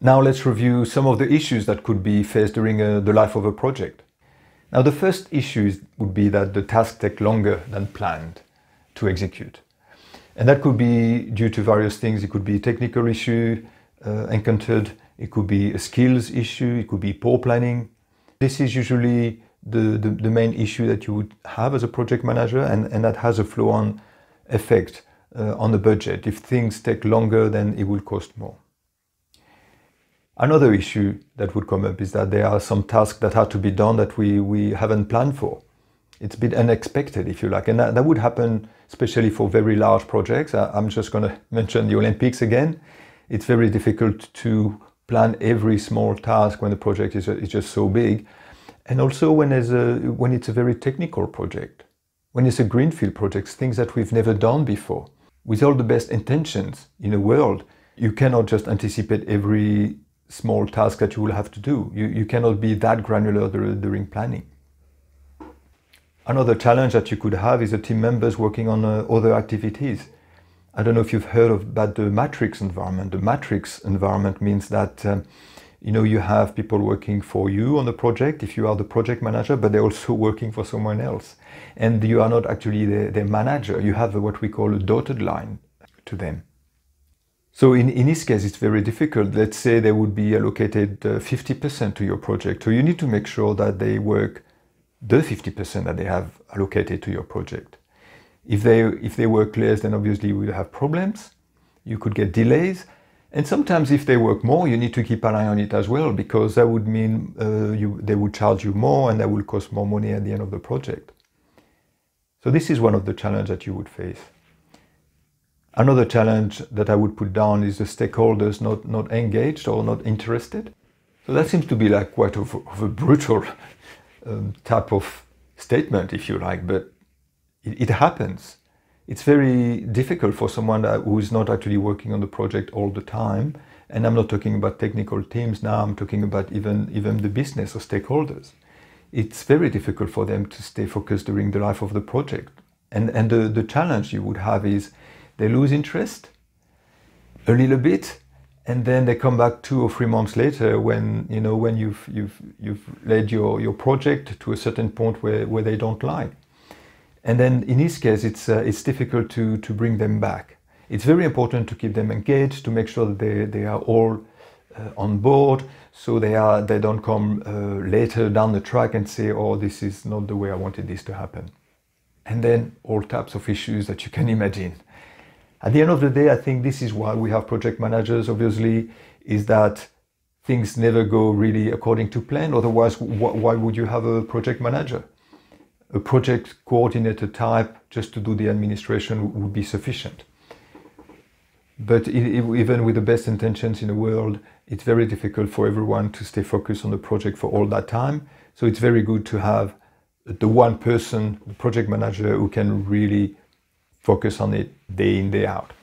Now let's review some of the issues that could be faced during the life of a project. Now the first issue would be that the tasks take longer than planned to execute. And that could be due to various things. It could be a technical issue encountered, it could be a skills issue, it could be poor planning. This is usually the main issue that you would have as a project manager, and that has a flow-on effect on the budget. If things take longer, then it will cost more. Another issue that would come up is that there are some tasks that have to be done that we haven't planned for. It's a bit unexpected, if you like, and that would happen especially for very large projects. I'm just going to mention the Olympics again. It's very difficult to plan every small task when the project is just so big. And also when it's a very technical project, when it's a greenfield project, things that we've never done before. With all the best intentions in the world, you cannot just anticipate every small task that you will have to do. You cannot be that granular during planning. Another challenge that you could have is the team members working on other activities. I don't know if you've heard about the matrix environment. The matrix environment means that you have people working for you on the project if you are the project manager, but they're also working for someone else. And you are not actually their manager. You have what we call a dotted line to them. So in this case, it's very difficult. Let's say they would be allocated 50% to your project. So you need to make sure that they work the 50% that they have allocated to your project. If they work less, then obviously you will have problems. You could get delays. And sometimes if they work more, you need to keep an eye on it as well, because that would mean they would charge you more and that will cost more money at the end of the project. So this is one of the challenges that you would face. Another challenge that I would put down is the stakeholders not engaged or not interested. So that seems to be like quite of a brutal type of statement, if you like, but it happens. It's very difficult for someone who is not actually working on the project all the time. And I'm not talking about technical teams now, I'm talking about even the business or stakeholders. It's very difficult for them to stay focused during the life of the project. And the challenge you would have is they lose interest a little bit, and then they come back 2 or 3 months later when you've led your project to a certain point where they don't like. And then in this case, it's difficult to bring them back. It's very important to keep them engaged, to make sure that they are all on board, so they don't come later down the track and say, oh, this is not the way I wanted this to happen. And then all types of issues that you can imagine. At the end of the day, I think this is why we have project managers, obviously, is that things never go really according to plan. Otherwise, why would you have a project manager? A project coordinator type just to do the administration would be sufficient. But even with the best intentions in the world, it's very difficult for everyone to stay focused on the project for all that time. So it's very good to have the one person, the project manager, who can really focus on it day in, day out.